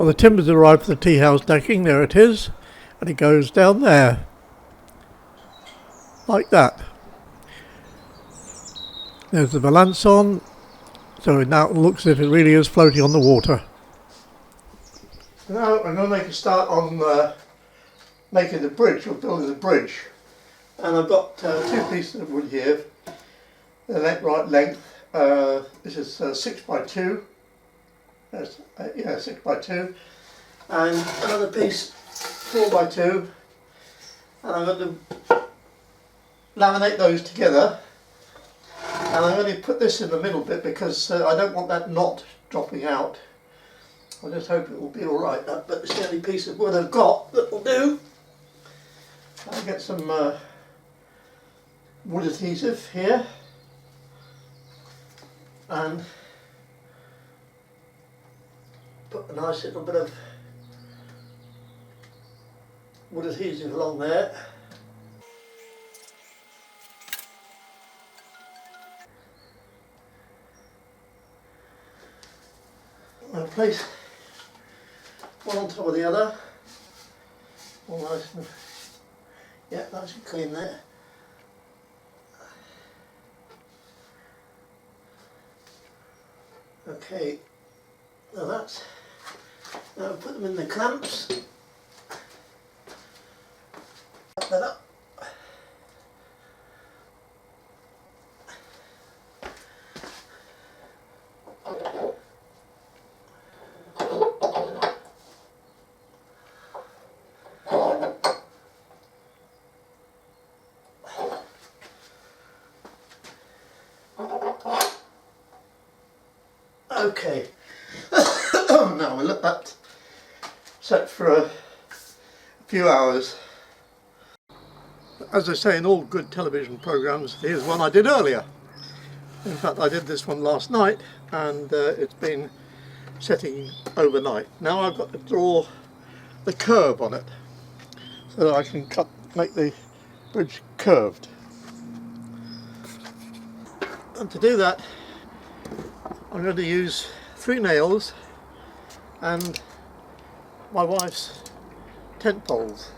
Well, the timbers arrived for the tea house decking. There it is, and it goes down there like that. There's the valance on, so it now looks as if it really is floating on the water. Now I'm going to make a start on making the bridge, or building the bridge. And I've got two pieces of wood here, the right length. This is 6x2. Yeah, 6x2. And another piece, 4x2. And I'm going to laminate those together. And I'm going to put this in the middle bit because I don't want that knot dropping out. I just hope it will be alright, but it's the only piece of wood I've got that will do. I'll get some wood adhesive here and put a nice little bit of wood adhesive along there. I'll place one on top of the other, all nice and, yeah, nice and clean there. Okay, now I'll put them in the clamps, put that up. Okay, now we'll let that set for a few hours. As I say in all good television programs, here's one I did earlier. In fact, I did this one last night and it's been setting overnight. Now I've got to draw the curve on it so that I can make the bridge curved. And to do that, I'm going to use 3 nails and my wife's tent poles.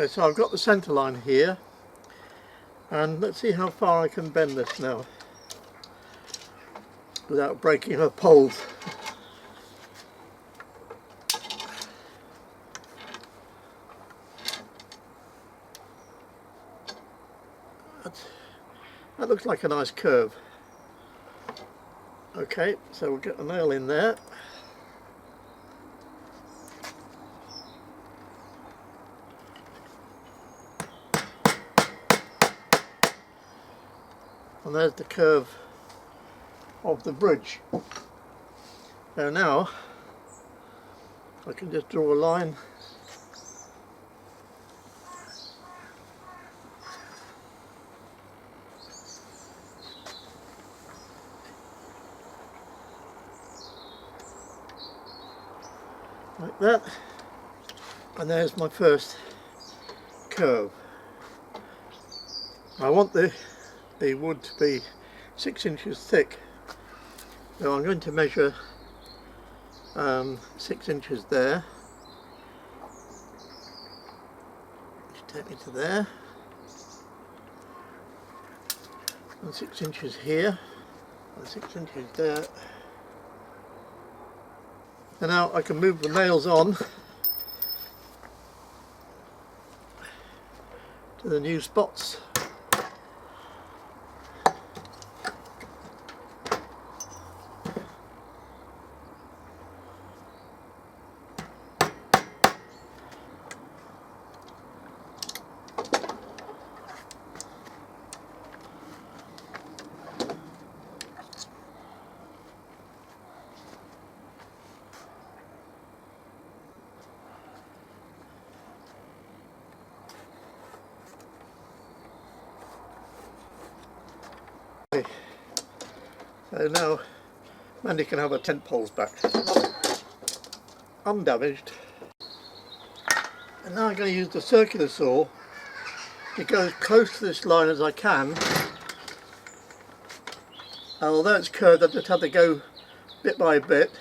So I've got the centre line here, and let's see how far I can bend this now without breaking her poles. That looks like a nice curve. Okay, so we'll get the nail in there. And there's the curve of the bridge. So now I can just draw a line like that, and there's my first curve. I want the wood to be 6 inches thick, so I'm going to measure 6 inches there. Just take me to there, and 6 inches here, and 6 inches there. And now I can move the nails on to the new spots. So now Mandy can have her tent poles back, undamaged. And now I'm going to use the circular saw to go as close to this line as I can. And although it's curved, I just have to go bit by bit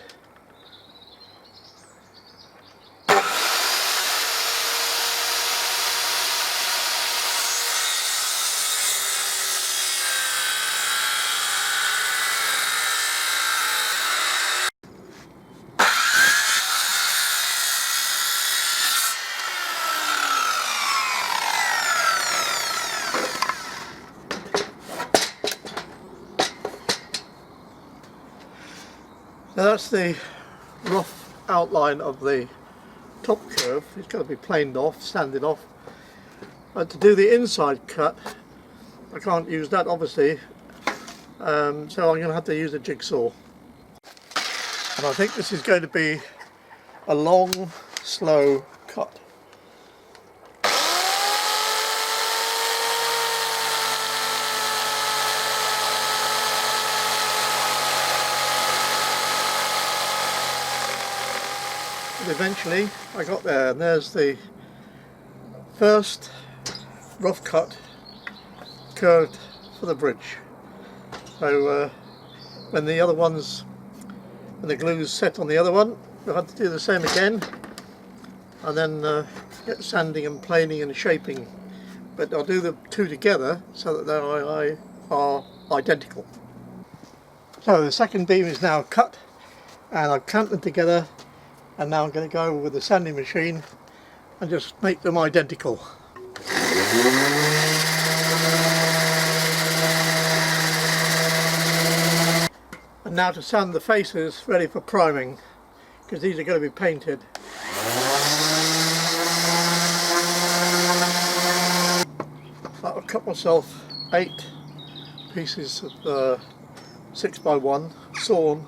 Now that's the rough outline of the top curve. It's got to be planed off, sanded off. But to do the inside cut, I can't use that obviously, so I'm going to have to use a jigsaw. And I think this is going to be a long, slow cut. And eventually I got there, and there's the first rough cut curved for the bridge. So when the other ones, when the glue's set on the other one, we'll have to do the same again, and then get sanding and planing and shaping. But I'll do the two together so that they are identical. So the second beam is now cut, and I've clamped them together, and now I'm going to go with the sanding machine and just make them identical. And now to sand the faces ready for priming, because these are going to be painted. I'll cut myself 8 pieces of 6x1 sawn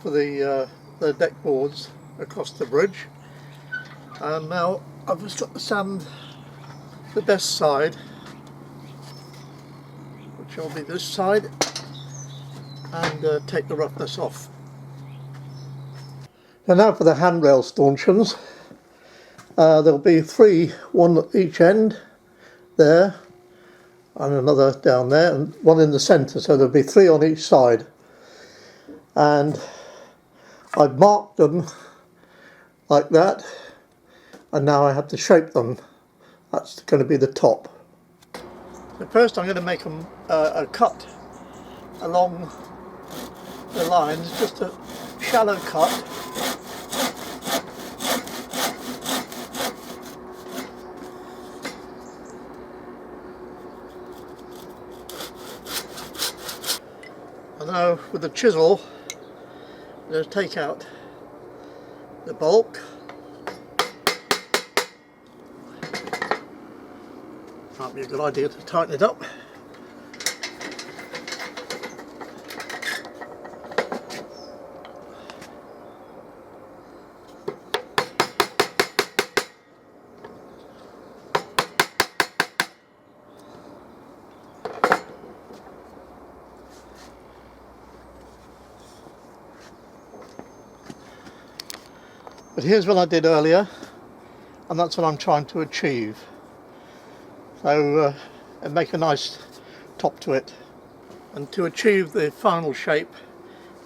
for the deck boards across the bridge, and now I've just got to sand the best side, which will be this side, and take the roughness off. So now for the handrail stanchions. There'll be 3, one at each end there, and another down there, and one in the centre, so there'll be 3 on each side. And I've marked them like that, and now I have to shape them. That's going to be the top. So first I'm going to make them a cut along the lines, just a shallow cut. And now with the chisel, just take out the bulk. Might be a good idea to tighten it up. But here's what I did earlier, and that's what I'm trying to achieve. So and make a nice top to it. And to achieve the final shape,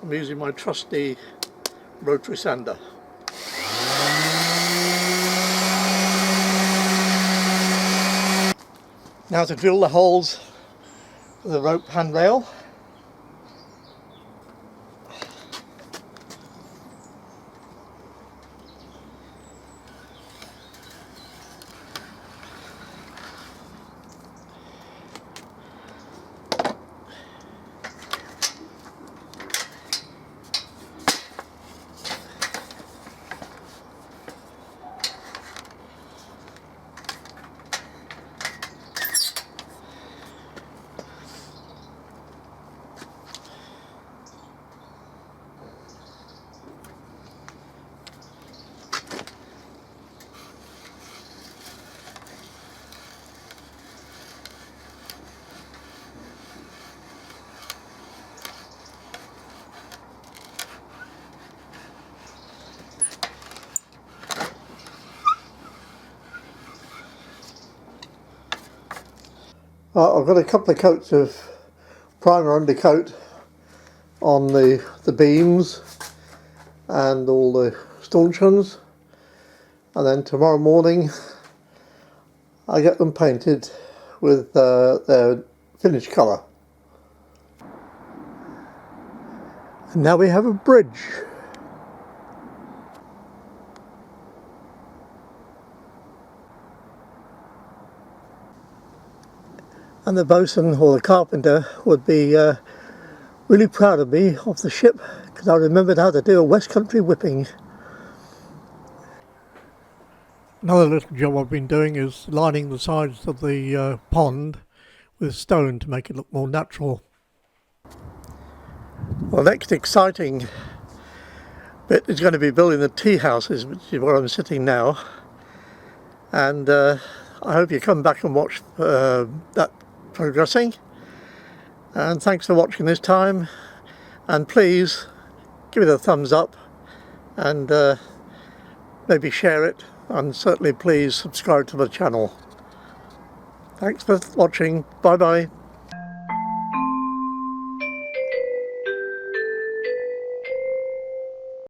I'm using my trusty rotary sander. Now to drill the holes for the rope handrail. I've got a couple of coats of primer undercoat on the beams and all the stanchions, and then tomorrow morning I get them painted with their finished colour. And now we have a bridge. And the bosun or the carpenter would be really proud of me off the ship because I remembered how to do a West Country whipping. Another little job I've been doing is lining the sides of the pond with stone to make it look more natural. Well, next exciting bit is going to be building the tea houses, which is where I'm sitting now. And I hope you come back and watch that progressing. And thanks for watching this time. And please give it a thumbs up and maybe share it. And certainly please subscribe to the channel. Thanks for watching. Bye bye.